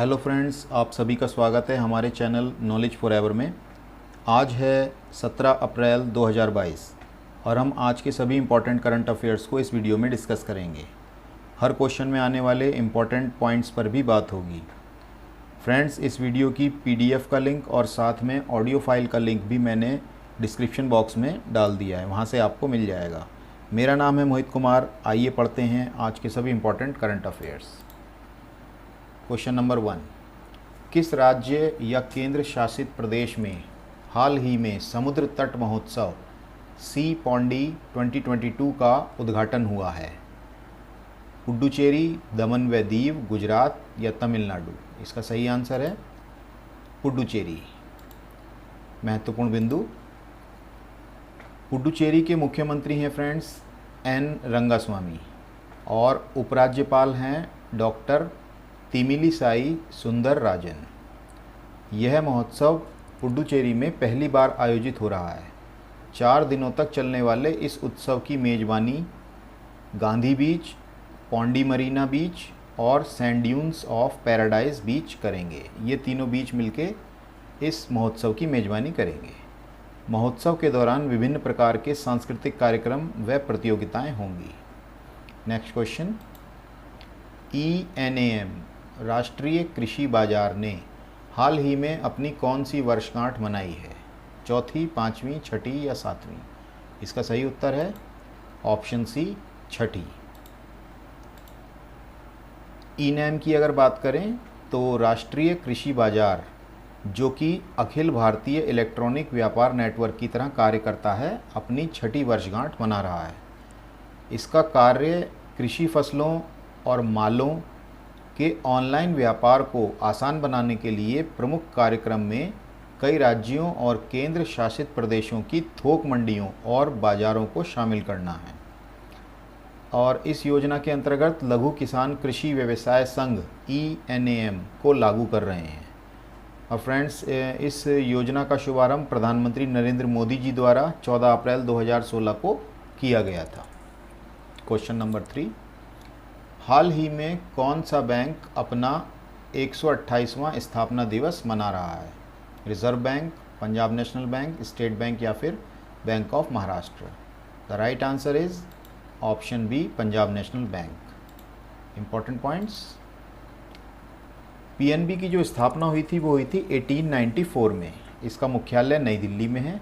Hello friends, आप सभी का स्वागत है हमारे चैनल नॉलेज फॉरएवर में। आज है 17 अप्रैल 2022 और हम आज के सभी इम्पॉर्टेंट करंट अफेयर्स को इस वीडियो में डिस्कस करेंगे। हर क्वेश्चन में आने वाले इम्पॉर्टेंट पॉइंट्स पर भी बात होगी। फ्रेंड्स, इस वीडियो की PDF का लिंक और साथ में ऑडियो फाइल का लिंक भी मैंने डिस्क्रिप्शन बॉक्स में डाल दिया है, वहाँ से आपको मिल जाएगा। मेरा नाम है मोहित कुमार। आइए पढ़ते हैं आज के सभी important current affairs. Question number 1, किस राज्य या केंद्र शासित प्रदेश में हाल ही में समुद्र तट महोत्सव सी पौंडी 2022 का उद्घाटन हुआ है? पुडुचेरी, दमन व दीव, गुजरात या तमिलनाडु? इसका सही आंसर है पुडुचेरी। महत्वपूर्ण बिंदु, पुडुचेरी के मुख्यमंत्री हैं फ्रेंड्स एन रंगास्वामी और उपराज्यपाल हैं डॉक्टर तिमिलिसाई सुंदरराजन। यह महोत्सव पुडुचेरी में पहली बार आयोजित हो रहा है। 4 दिनों तक चलने वाले इस उत्सव की मेज़बानी गांधी बीच, पौंडी मरीना बीच और सैंड ड्यून्स ऑफ पैराडाइज बीच करेंगे। ये तीनों बीच मिलके इस महोत्सव की मेज़बानी करेंगे। महोत्सव के दौरान विभिन्न प्रकार के सांस्कृतिक कार्यक्रम व प्रतियोगिताएं होंगी। नेक्स्ट क्वेश्चन, ENAM राष्ट्रीय कृषि बाजार ने हाल ही में अपनी कौन सी वर्षगांठ मनाई है? चौथी, पाँचवीं, छठी या सातवीं? इसका सही उत्तर है ऑप्शन सी, छठी। ENAM की अगर बात करें तो राष्ट्रीय कृषि बाजार, जो कि अखिल भारतीय इलेक्ट्रॉनिक व्यापार नेटवर्क की तरह कार्य करता है, अपनी छठी वर्षगांठ मना रहा है। इसका कार्य कृषि फसलों और मालों के ऑनलाइन व्यापार को आसान बनाने के लिए प्रमुख कार्यक्रम में कई राज्यों और केंद्र शासित प्रदेशों की थोक मंडियों और बाज़ारों को शामिल करना है। और इस योजना के अंतर्गत लघु किसान कृषि व्यवसाय संघ ENAM को लागू कर रहे हैं। और फ्रेंड्स, इस योजना का शुभारंभ प्रधानमंत्री नरेंद्र मोदी जी द्वारा 14 अप्रैल 2016 को किया गया था। क्वेश्चन नंबर 3, हाल ही में कौन सा बैंक अपना 128वां स्थापना दिवस मना रहा है? Reserve Bank, Punjab National Bank, State Bank या फिर Bank of Maharashtra? The right answer is option B, Punjab National Bank. Important points, PNB की जो स्थापना हुई थी वो हुई थी 1894 में। इसका मुख्यालय नई दिल्ली में है।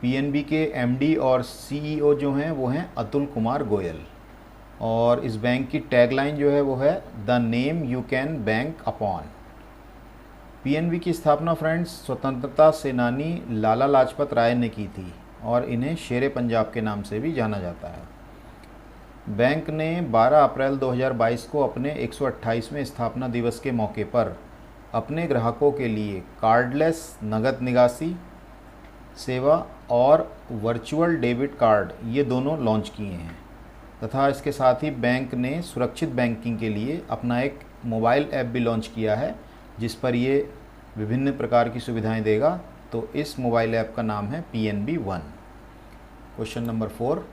PNB के MD और CEO जो हैं वो हैं अतुल कुमार गोयल। और इस बैंक की टैगलाइन जो है वो है the name you can bank upon. PNB की स्थापना फ्रेंड्स स्वतंत्रता सेनानी लाला लाजपत राय ने की थी और इन्हें शेरे पंजाब के नाम से भी जाना जाता है। बैंक ने 12 अप्रैल 2022 को अपने 128वें स्थापना दिवस के मौके पर अपने ग्राहकों के लिए कार्डलेस नगद निकासी सेवा और वर्चुअल डेबिट कार्ड ये दोनों लॉन्च किए हैं। तथा इसके साथ ही बैंक ने सुरक्षित बैंकिंग के लिए अपना एक मोबाइल ऐप भी लॉन्च किया है, जिस पर ये विभिन्न प्रकार की सुविधाएं देगा। तो इस मोबाइल ऐप का नाम है PNB One। क्वेश्चन नंबर 4,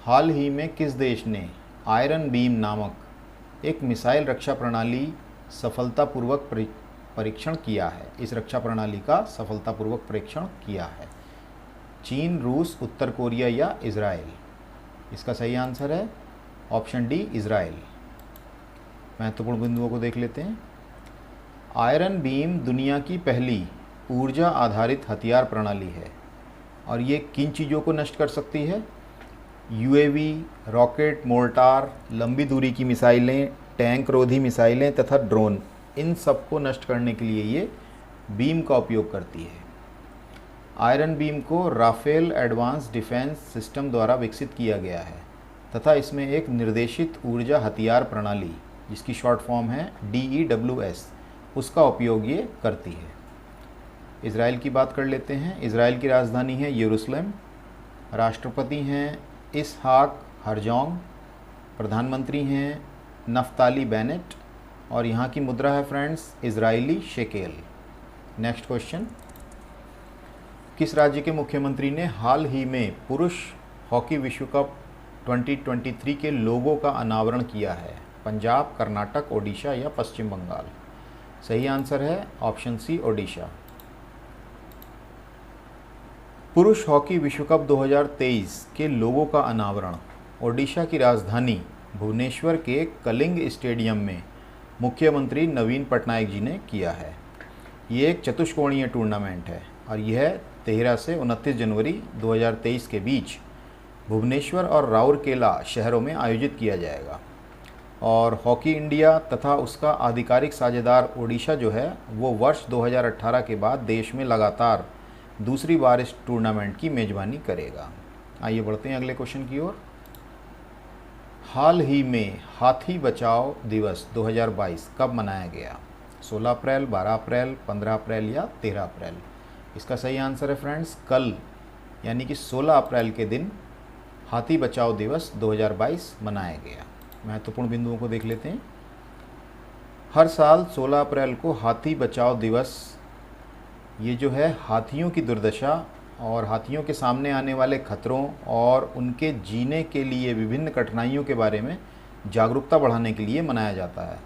हाल ही में किस देश ने आयरन बीम नामक एक मिसाइल रक्षा प्रणाली सफलतापूर्वक परीक्षण किया है? इस रक्षा प्रणाली का सफलतापूर्वक परीक्षण किया है? चीन, रूस, उत्तर कोरिया या इजराइल? इसका सही आंसर है ऑप्शन डी, इजराइल। महत्वपूर्ण बिंदुओं को देख लेते हैं। आयरन बीम दुनिया की पहली ऊर्जा आधारित हथियार प्रणाली है और ये किन चीज़ों को नष्ट कर सकती है? UAV, रॉकेट, मोर्टार, लंबी दूरी की मिसाइलें, टैंक रोधी मिसाइलें तथा ड्रोन, इन सब को नष्ट करने के लिए ये बीम का उपयोग करती है। आयरन बीम को राफेल एडवांस डिफेंस सिस्टम द्वारा विकसित किया गया है तथा इसमें एक निर्देशित ऊर्जा हथियार प्रणाली, जिसकी शॉर्ट फॉर्म है DEWS, उसका उपयोग ये करती है। इजराइल की बात कर लेते हैं। इजराइल की राजधानी है यरूशलेम। राष्ट्रपति हैं इसहाक हरजोग। प्रधानमंत्री हैं नफ्ताली बेनेट और यहाँ की मुद्रा है friends Israeli shekel. Next question, किस राज्य के मुख्यमंत्री ने हाल ही में पुरुष हॉकी विश्व कप 2023 के लोगो का अनावरण किया है? पंजाब, कर्नाटक, ओडिशा या पश्चिम बंगाल? सही आंसर है ऑप्शन सी ओडिशा। पुरुष हॉकी विश्व कप 2023 के लोगो का अनावरण ओडिशा की राजधानी भुवनेश्वर के कलिंग स्टेडियम में मुख्यमंत्री नवीन पटनायक जी ने किया है। ये एक चतुष्कोणीय टूर्नामेंट है और यह 13 से 29 जनवरी 2023 के बीच भुवनेश्वर और राउरकेला शहरों में आयोजित किया जाएगा। और हॉकी इंडिया तथा उसका आधिकारिक साझेदार ओडिशा जो है वो वर्ष 2018 के बाद देश में लगातार दूसरी बार इस टूर्नामेंट की मेज़बानी करेगा। आइए बढ़ते हैं अगले क्वेश्चन की ओर। हाल ही में हाथी बचाओ दिवस 2022 कब मनाया गया? 16 अप्रैल, 12 अप्रैल, 15 अप्रैल या 13 अप्रैल? इसका सही आंसर है फ्रेंड्स कल, यानी कि 16 अप्रैल के दिन हाथी बचाओ दिवस 2022 मनाया गया। महत्वपूर्ण बिंदुओं को देख लेते हैं। हर साल 16 अप्रैल को हाथी बचाओ दिवस, ये जो है हाथियों की दुर्दशा और हाथियों के सामने आने वाले खतरों और उनके जीने के लिए विभिन्न कठिनाइयों के बारे में जागरूकता बढ़ाने के लिए मनाया जाता है,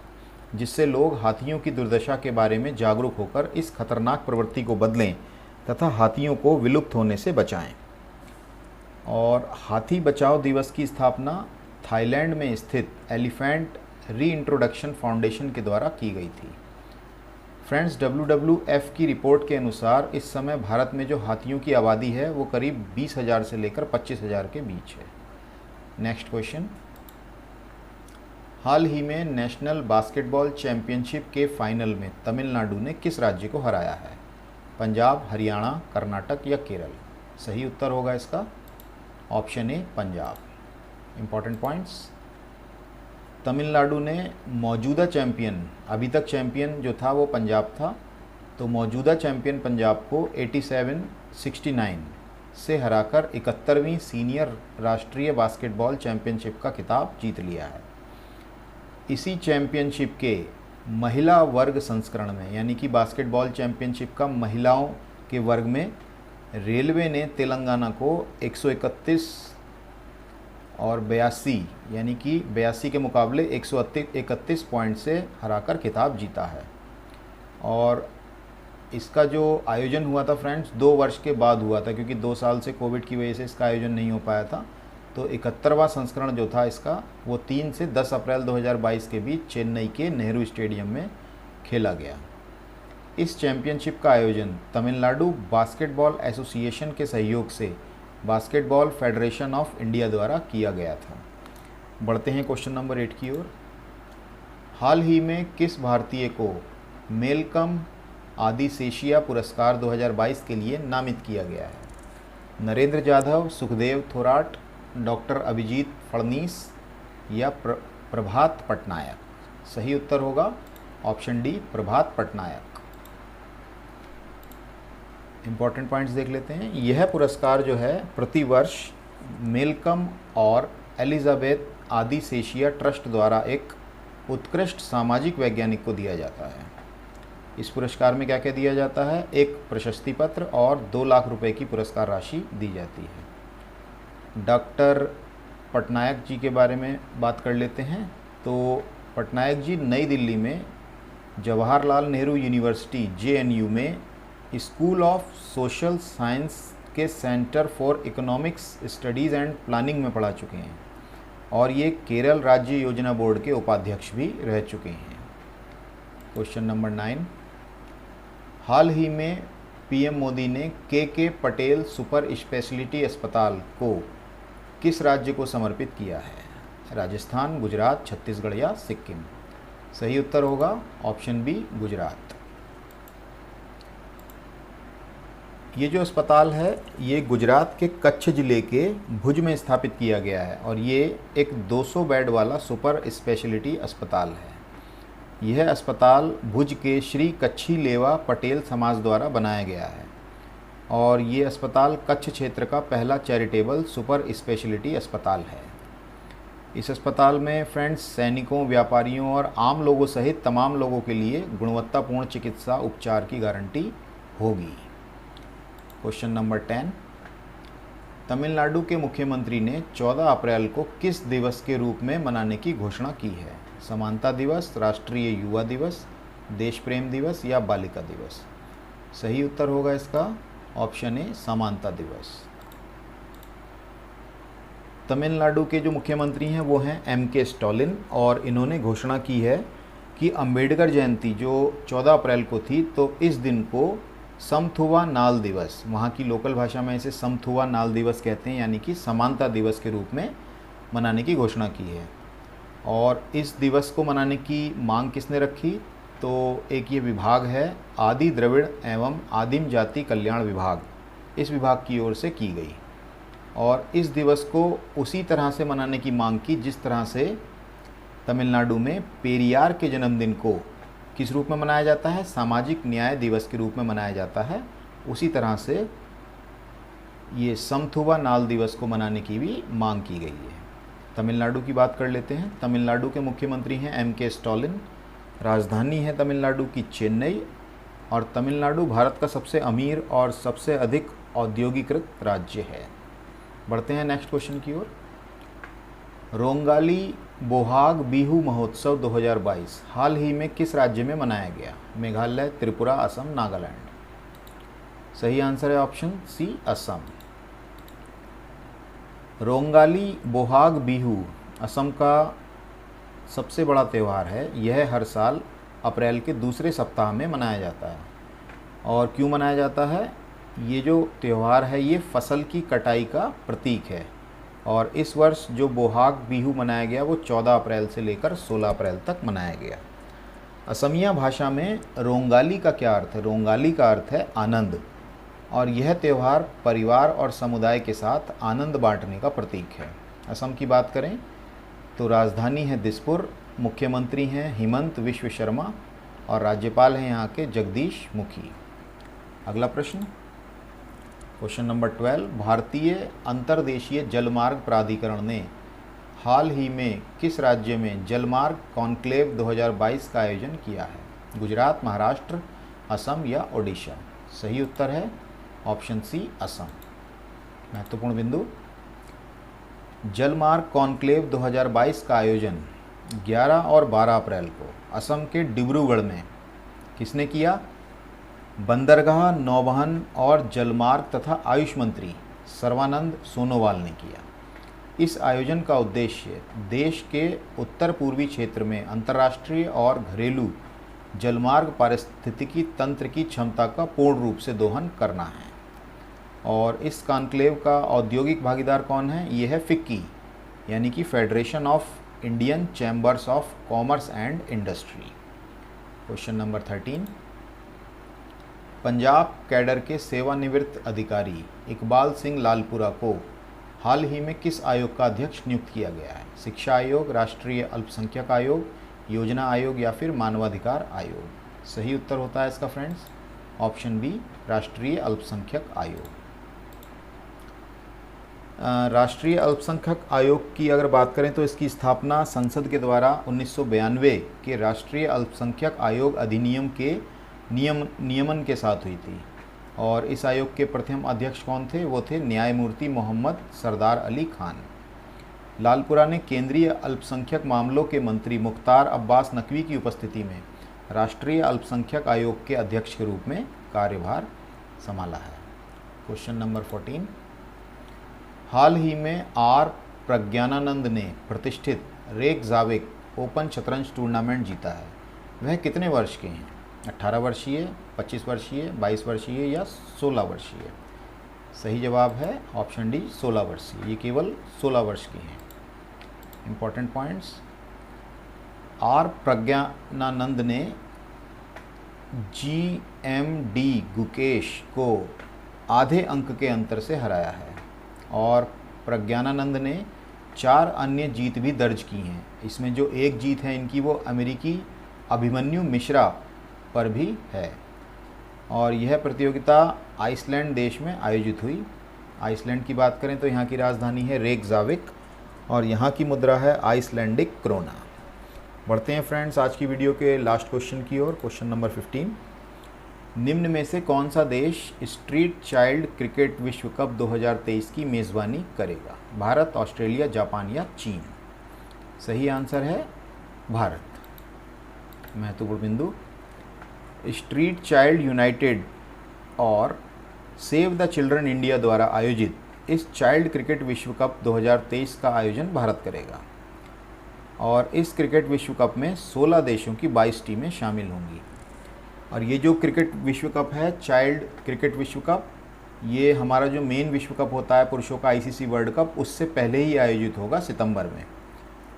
जिससे लोग हाथियों की दुर्दशा के बारे में जागरूक होकर इस खतरनाक प्रवृत्ति को बदलें तथा हाथियों को विलुप्त होने से बचाएं। और हाथी बचाओ दिवस की स्थापना थाईलैंड में स्थित एलिफेंट रीइंट्रोडक्शन फाउंडेशन के द्वारा की गई थी। फ्रेंड्स, WWF की रिपोर्ट के अनुसार इस समय भारत में जो हाथियों की आबादी है वो करीब 20,000 से लेकर 25,000 के बीच है। Next question. हाल ही में नेशनल बास्केटबॉल चैंपियनशिप के फाइनल में तमिलनाडु ने किस राज्य को हराया है? पंजाब, हरियाणा, कर्नाटक या केरल? सही उत्तर होगा इसका option A Punjab. Important points. Tamil Nadu ने मौजूदा चैंपियन, अभी तक चैंपियन जो था वो पंजाब था, तो मौजूदा चैंपियन पंजाब को 87-69 से हराकर 71वीं सीनियर राष्ट्रीय बास्केटबॉल चैंपियनशिप का खिताब जीत लिया है। इसी चैंपियनशिप के महिला वर्ग संस्करण में, यानी कि बास्केटबॉल चैंपियनशिप का महिलाओं के वर्ग में, रेलवे ने तेलंगाना को 131 और 82, यानी कि 82 के मुकाबले 131 पॉइंट से हराकर खिताब जीता है। और इसका जो आयोजन हुआ था फ्रेंड्स 2 वर्ष के बाद हुआ था, क्योंकि 2 साल से कोविड की वजह से इसका आयोजन नहीं हो पाया था। तो 71वां संस्करण जो था इसका वो 3 से 10 अप्रैल 2022 के बीच चेन्नई के नेहरू स्टेडियम में खेला गया। इस चैंपियनशिप का आयोजन तमिलनाडु बास्केटबॉल एसोसिएशन के सहयोग से बास्केटबॉल फेडरेशन ऑफ इंडिया द्वारा किया गया था। बढ़ते हैं क्वेश्चन नंबर 8 की ओर। हाल ही में किस भारतीय को मेलकम आदिसेशिया पुरस्कार 2022 के लिए नामित किया गया है? नरेंद्र जाधव, सुखदेव थोराट, डॉक्टर अभिजीत फडनीस या प्रभात पटनायक? सही उत्तर होगा ऑप्शन डी प्रभात पटनायक। इम्पॉर्टेंट पॉइंट्स देख लेते हैं। यह पुरस्कार जो है प्रतिवर्ष मेलकम और एलिजाबेथ आदिसेशिया ट्रस्ट द्वारा एक उत्कृष्ट सामाजिक वैज्ञानिक को दिया जाता है। इस पुरस्कार में क्या क्या दिया जाता है? एक प्रशस्ति पत्र और 2 लाख रुपए की पुरस्कार राशि दी जाती है। डॉक्टर पटनायक जी के बारे में बात कर लेते हैं। तो पटनायक जी नई दिल्ली में जवाहरलाल नेहरू यूनिवर्सिटी JNU में स्कूल ऑफ सोशल साइंस के centre for economics studies and planning में पढ़ा चुके हैं और ये केरल राज्य योजना बोर्ड के उपाध्यक्ष भी रह चुके हैं। Question number 9। हाल ही में PM मोदी ने KK पटेल सुपर स्पेशलिटी अस्पताल को किस राज्य को समर्पित किया है? राजस्थान, गुजरात, छत्तीसगढ़ या सिक्किम? सही उत्तर होगा ऑप्शन बी गुजरात। ये जो अस्पताल है ये गुजरात के कच्छ ज़िले के भुज में स्थापित किया गया है और ये एक 200 बेड वाला सुपर स्पेशलिटी अस्पताल है। यह अस्पताल भुज के श्री कच्छी लेवा पटेल समाज द्वारा बनाया गया है और ये अस्पताल कच्छ क्षेत्र का पहला चैरिटेबल सुपर स्पेशलिटी अस्पताल है। इस अस्पताल में फ्रेंड्स सैनिकों, व्यापारियों और आम लोगों सहित तमाम लोगों के लिए गुणवत्तापूर्ण चिकित्सा उपचार की गारंटी होगी। Question number 10। तमिलनाडु के मुख्यमंत्री ने 14 अप्रैल को किस दिवस के रूप में मनाने की घोषणा की है? समानता दिवस, राष्ट्रीय युवा दिवस, देश प्रेम दिवस या बालिका दिवस? सही उत्तर होगा इसका ऑप्शन ए, समानता दिवस। तमिलनाडु के जो मुख्यमंत्री हैं वो हैं M.K. स्टालिन, और इन्होंने घोषणा की है कि अंबेडकर जयंती जो 14 अप्रैल को थी, तो इस दिन को समथुवा नाल दिवस, वहाँ की लोकल भाषा में इसे समथुवा नाल दिवस कहते हैं, यानी कि समानता दिवस के रूप में मनाने की घोषणा की है। और इस दिवस को मनाने की मांग किसने रखी? तो एक ये विभाग है आदि द्रविड़ एवं आदिम जाति कल्याण विभाग, इस विभाग की ओर से की गई। और इस दिवस को उसी तरह से मनाने की मांग की जिस तरह से तमिलनाडु में पेरियार के जन्मदिन को किस रूप में मनाया जाता है? सामाजिक न्याय दिवस के रूप में मनाया जाता है। उसी तरह से ये समथुवा नाल दिवस को मनाने की भी मांग की गई है। तमिलनाडु की बात कर लेते हैं। तमिलनाडु के मुख्यमंत्री हैं M.K. स्टालिन, राजधानी है तमिलनाडु की चेन्नई, और तमिलनाडु भारत का सबसे अमीर और सबसे अधिक औद्योगिकृत राज्य है। बढ़ते हैं नेक्स्ट क्वेश्चन की ओर। रोंगाली बोहाग बिहू महोत्सव 2022 हाल ही में किस राज्य में मनाया गया? मेघालय, त्रिपुरा, असम, नागालैंड? सही आंसर है ऑप्शन सी, असम। रोंगाली बोहाग बिहू असम का सबसे बड़ा त्यौहार है। यह हर साल अप्रैल के दूसरे सप्ताह में मनाया जाता है। और क्यों मनाया जाता है? ये जो त्यौहार है ये फसल की कटाई का प्रतीक है। और इस वर्ष जो बोहाग बिहू मनाया गया वो 14 अप्रैल से लेकर 16 अप्रैल तक मनाया गया। असमिया भाषा में रोंगाली का क्या अर्थ है? रोंगाली का अर्थ है आनंद, और यह त्यौहार परिवार और समुदाय के साथ आनंद बांटने का प्रतीक है। असम की बात करें तो राजधानी है दिसपुर, मुख्यमंत्री हैं हिमंत विश्व शर्मा, और राज्यपाल हैं यहाँ के जगदीश मुखी। अगला प्रश्न, क्वेश्चन नंबर 12। भारतीय अंतर्देशीय जलमार्ग प्राधिकरण ने हाल ही में किस राज्य में जलमार्ग कॉन्क्लेव 2022 का आयोजन किया है? गुजरात, महाराष्ट्र, असम या ओडिशा? सही उत्तर है ऑप्शन सी, असम। महत्वपूर्ण बिंदु, जलमार्ग कॉन्क्लेव 2022 का आयोजन 11 और 12 अप्रैल को असम के डिब्रूगढ़ में किसने किया? बंदरगाह, नौवहन और जलमार्ग तथा आयुष मंत्री सर्बानंद सोनोवाल ने किया। इस आयोजन का उद्देश्य देश के उत्तर पूर्वी क्षेत्र में अंतर्राष्ट्रीय और घरेलू जलमार्ग पारिस्थितिकी तंत्र की क्षमता का पूर्ण रूप से दोहन करना है। और इस कॉन्क्लेव का औद्योगिक भागीदार कौन है? ये है फिक्की, यानी कि federation of Indian chambers of commerce and industry. Question number 13। Punjab cadre के सेवानिवृत्त अधिकारी इकबाल सिंह लालपुरा को हाल ही में किस आयोग का अध्यक्ष नियुक्त किया गया है? शिक्षा आयोग, राष्ट्रीय अल्पसंख्यक आयोग, योजना आयोग या फिर मानवाधिकार आयोग? सही उत्तर होता है इसका फ्रेंड्स ऑप्शन बी, राष्ट्रीय अल्पसंख्यक आयोग। राष्ट्रीय अल्पसंख्यक आयोग की अगर बात करें तो इसकी स्थापना संसद के द्वारा 1992 के राष्ट्रीय अल्पसंख्यक आयोग अधिनियम के नियमन के साथ हुई थी। और इस आयोग के प्रथम अध्यक्ष कौन थे? वो थे न्यायमूर्ति मोहम्मद सरदार अली खान। लालपुरा ने केंद्रीय अल्पसंख्यक मामलों के मंत्री मुख्तार अब्बास नकवी की उपस्थिति में राष्ट्रीय अल्पसंख्यक आयोग के अध्यक्ष के रूप में कार्यभार संभाला है। Question number 14। हाल ही में आर प्रज्ञानानंद ने प्रतिष्ठित रेकजाविक ओपन शतरंज टूर्नामेंट जीता है। वह कितने वर्ष के हैं? 18 वर्षीय, 25 वर्षीय, 22 वर्षीय या 16 वर्षीय? सही जवाब है ऑप्शन डी, 16 वर्षीय। ये केवल 16 वर्ष के हैं। इम्पॉर्टेंट पॉइंट्स, आर प्रज्ञानानंद ने GMD गुकेश को आधे अंक के अंतर से हराया है। और प्रज्ञानानंद ने 4 अन्य जीत भी दर्ज की हैं। इसमें जो एक जीत है इनकी वो अमेरिकी अभिमन्यु मिश्रा पर भी है। और यह प्रतियोगिता आइसलैंड देश में आयोजित हुई। आइसलैंड की बात करें तो यहाँ की राजधानी है रेकजाविक और यहाँ की मुद्रा है आइसलैंडिक क्रोना। बढ़ते हैं फ्रेंड्स आज की वीडियो के लास्ट क्वेश्चन की ओर। Question number 15। निम्न में से कौन सा देश स्ट्रीट चाइल्ड क्रिकेट विश्व कप 2023 की मेज़बानी करेगा? भारत, ऑस्ट्रेलिया, जापान या चीन? सही आंसर है भारत। महत्वपूर्ण बिंदु, स्ट्रीट चाइल्ड यूनाइटेड और सेव द चिल्ड्रन इंडिया द्वारा आयोजित इस चाइल्ड क्रिकेट विश्व कप 2023 का आयोजन भारत करेगा और इस क्रिकेट विश्व कप में 16 देशों की 22 टीमें शामिल होंगी। और ये जो क्रिकेट विश्व कप है, चाइल्ड क्रिकेट विश्व कप, ये हमारा जो मेन विश्व कप होता है पुरुषों का आईसीसी वर्ल्ड कप, उससे पहले ही आयोजित होगा सितंबर में।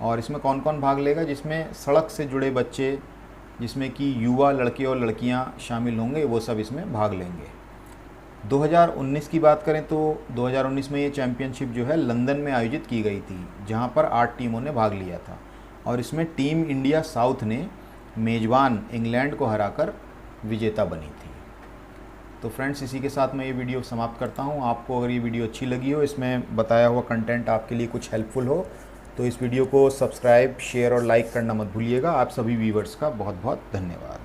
और इसमें कौन कौन भाग लेगा? जिसमें सड़क से जुड़े बच्चे, जिसमें कि युवा लड़के और लड़कियां शामिल होंगे, वो सब इसमें भाग लेंगे। 2019 की बात करें तो 2019 में ये चैम्पियनशिप जो है लंदन में आयोजित की गई थी, जहां पर 8 टीमों ने भाग लिया था और इसमें टीम इंडिया साउथ ने मेज़बान इंग्लैंड को हराकर विजेता बनी थी। तो फ्रेंड्स, इसी के साथ मैं ये वीडियो समाप्त करता हूँ। आपको अगर ये वीडियो अच्छी लगी हो, इसमें बताया हुआ कंटेंट आपके लिए कुछ हेल्पफुल हो, तो इस वीडियो को सब्सक्राइब, शेयर और लाइक करना मत भूलिएगा। आप सभी व्यूवर्स का बहुत बहुत धन्यवाद।